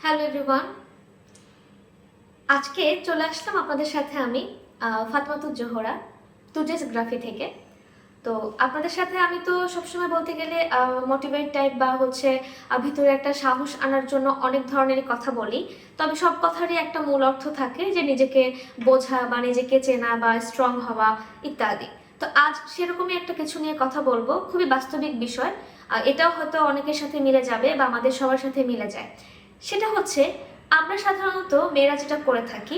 Hello everyone, আজকে চলে আসলাম আপনাদের সাথে আমি ফাতেমাতুজ জোহরা তুজেস গ্রাফি থেকে। তো আপনাদের সাথে আমি তো সবসময় বলতে গেলে মোটিভেট টাইপ বা হচ্ছে ভিতরে একটা সাহস আনার জন্য অনেক ধরনেরই কথা বলি। তবে সব কথারই একটা মূল অর্থ থাকে যে নিজেকে বোঝা বা নিজেকে চেনা বা স্ট্রং হওয়া ইত্যাদি। তো আজ সেরকমই একটা কিছু নিয়ে কথা বলবো, খুবই বাস্তবিক বিষয়। এটাও হয়তো অনেকের সাথে মিলে যাবে বা আমাদের সবার সাথে মিলে যায়। সেটা হচ্ছে, আমরা সাধারণত মেয়েরা যেটা করে থাকি,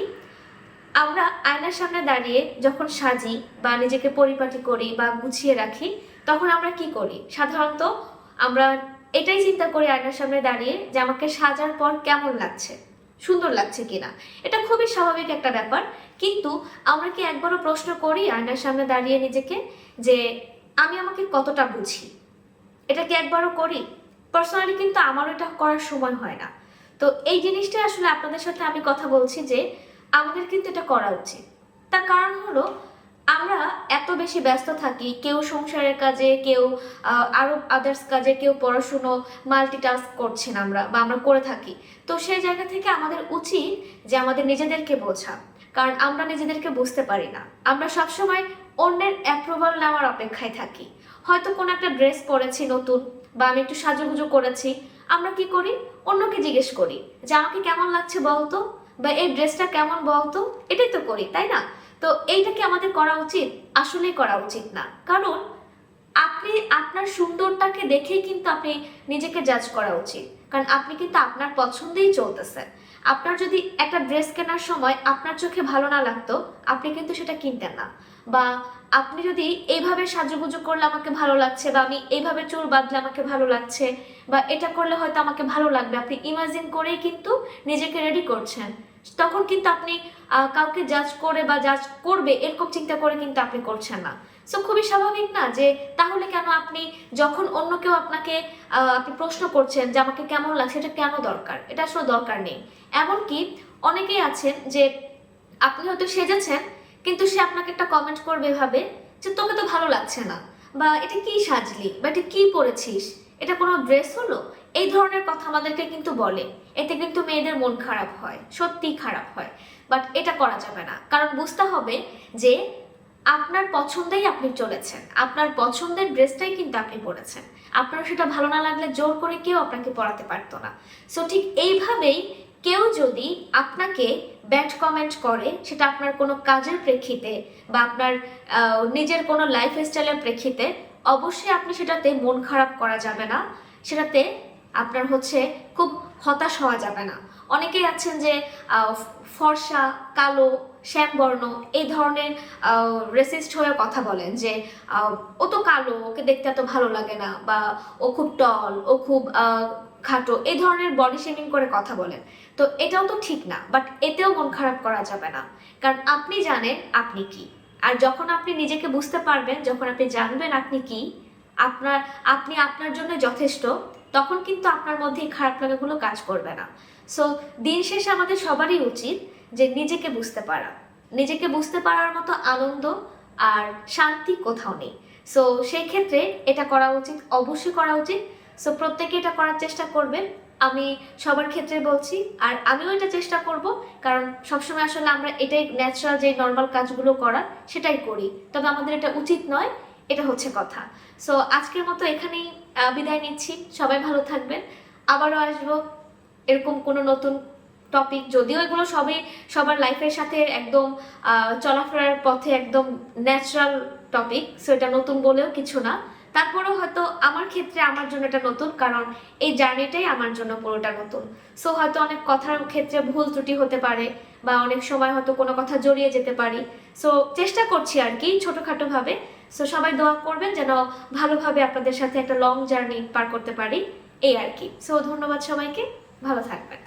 আমরা আয়নার সামনে দাঁড়িয়ে যখন সাজি বা নিজেকে পরিপাটি করি বা গুছিয়ে রাখি, তখন আমরা কি করি? সাধারণত আমরা এটাই চিন্তা করি আয়নার সামনে দাঁড়িয়ে যে আমাকে সাজার পর কেমন লাগছে, সুন্দর লাগছে কিনা। এটা খুবই স্বাভাবিক একটা ব্যাপার। কিন্তু আমরা কি একবারও প্রশ্ন করি আয়নার সামনে দাঁড়িয়ে নিজেকে যে আমি আমাকে কতটা বুঝি? এটা কি একবারও করি? পার্সোনালি কিন্তু আমারও এটা করার সময় হয় না। তো এই জিনিসটা আসলে আপনাদের সাথে আমি কথা বলছি যে আমাদের কিন্তু এটা করা উচিত। তার কারণ হলো, আমরা এত বেশি ব্যস্ত থাকি, কেউ সংসারের কাজে, কেউ আরো আদার্স কাজে, কেউ পড়াশুনো, মাল্টিটাস্ক করছেন আমরা বা আমরা করে থাকি। তো সেই জায়গা থেকে আমাদের উচিত যে আমাদের নিজেদেরকে বোঝা, কারণ আমরা নিজেদেরকে বুঝতে পারি না। আমরা সবসময় অন্যের অ্যাপ্রুভাল নেওয়ার অপেক্ষায় থাকি। হয়তো কোনো একটা ড্রেস পরেছি নতুন, বা আমি একটু সাজুগুজু করেছি, আমরা কি করি? অন্যকে জিজ্ঞেস করি যে আমাকে কেমন লাগছে বলতো, বা এই ড্রেসটা কেমন বলতো। এটাই তো করি, তাই না? তো এইটা কি আমাদের করা উচিত? আসলেই করা উচিত না। কারণ আপনি আপনার সুন্দরটাকে দেখেই কিন্তু আপনি নিজেকে জাজ করা উচিত। কারণ আপনি কিন্তু আপনার পছন্দেই চলতেছেন। আপনার যদি একটা ড্রেস কেনার সময় আপনার চোখে ভালো না লাগতো, আপনি কিন্তু সেটা কিনতেন না। বা আপনি যদি এইভাবে সাজুগুজু করলে আমাকে ভালো লাগছে, বা আমি এইভাবে চুল বাঁধলে আমাকে ভালো লাগছে, বা এটা করলে হয়তো আমাকে ভালো লাগবে, আপনি ইমাজিন করেই কিন্তু নিজেকে রেডি করছেন। তখন কিন্তু আপনি কাউকে জাজ করে বা জাজ করবে এরকম চিন্তা করে কিন্তু আপনি করছেন না। সো খুবই স্বাভাবিক না যে তাহলে কেন আপনি, যখন অন্য কেউ আপনাকে আপনি প্রশ্ন করছেন যে আমাকে কেমন লাগছে, এটা কেন দরকার? এটা আসলে দরকার নেই। এমনকি অনেকেই আছেন যে আপনি হয়তো সেজেছেন, কিন্তু সে আপনাকে একটা কমেন্ট করবে এভাবে যে তোকে তো ভালো লাগছে না, বা এটা কি সাজলি, বা এটা কি পরেছিস, এটা কোনো ড্রেস হলো? এই ধরনের কথা আমাদেরকে কিন্তু বলে। এতে কিন্তু মেয়েদের মন খারাপ হয়, সত্যি খারাপ হয়। বাট এটা করা যাবে না, কারণ বুঝতে হবে যে আপনার পছন্দেই আপনি চলেছেন, আপনার পছন্দের ড্রেসটাই কিন্তু আপনি পরেছেন। আপনার সেটা ভালো না লাগলে জোর করে কেউ আপনাকে পরাতে পারতো না। সো ঠিক এইভাবেই কেউ যদি আপনাকে ব্যাড কমেন্ট করে, সেটা আপনার কোনো কাজের প্রেক্ষিতে বা আপনার নিজের কোনো লাইফ স্টাইলের প্রেক্ষিতে, অবশ্যই আপনি সেটাতে মন খারাপ করা যাবে না। সেটাতে আপনার হচ্ছে খুব হতাশ হওয়া যাবে না। অনেকেই আছেন যে ফর্সা, কালো, শ্যামবর্ণ এই ধরনের রেসিস্ট হয়ে কথা বলেন যে ও তো কালো, ওকে দেখতে এত ভালো লাগে না, বা ও খুব টল, ও খুব খাটো, এই ধরনের বডি শেমিং করে কথা বলেন। তো এটাও তো ঠিক না, বাট এতেও মন খারাপ করা যাবে না। কারণ আপনি জানেন আপনি কি। আর যখন আপনি নিজেকে বুঝতে পারবেন, যখন আপনি জানবেন আপনি কি, আপনার আপনি আপনার জন্য যথেষ্ট, তখন কিন্তু আপনার মধ্যে এই খারাপ লাগাগুলো কাজ করবে না। সো দিন শেষে আমাদের সবারই উচিত যে নিজেকে বুঝতে পারা। নিজেকে বুঝতে পারার মতো আনন্দ আর শান্তি কোথাও নেই। সো সেই ক্ষেত্রে এটা করা উচিত, অবশ্যই করা উচিত। সো প্রত্যেকে এটা করার চেষ্টা করবেন, আমি সবার ক্ষেত্রে বলছি। আর আমিও এটা চেষ্টা করব, কারণ সবসময় আসলে আমরা এটাই ন্যাচারাল যে নর্মাল কাজগুলো করা সেটাই করি, তবে আমাদের এটা উচিত নয়, এটা হচ্ছে কথা। সো আজকের মতো এখানেই বিদায় নিচ্ছি। সবাই ভালো থাকবেন। আবারও আসবো এরকম কোনো নতুন টপিক, যদিও এগুলো সবই সবার লাইফের সাথে একদম চলাফেরার পথে একদম ন্যাচারাল টপিক। সো এটা নতুন বলেও কিছু না। তারপরেও হয়তো আমার ক্ষেত্রে আমার জন্য এটা নতুন, কারণ এই জার্নিটাই আমার জন্য পুরোটা নতুন। সো হয়তো অনেক কথার ক্ষেত্রে ভুল ত্রুটি হতে পারে, বা অনেক সময় হয়তো কোনো কথা জড়িয়ে যেতে পারি। সো চেষ্টা করছি আর কি, ছোটোখাটো ভাবে। সো সবাই দোয়া করবেন যেন ভালোভাবে আপনাদের সাথে একটা লং জার্নি পার করতে পারি, এই আর কি। সো ধন্যবাদ সবাইকে, ভালো থাকবেন।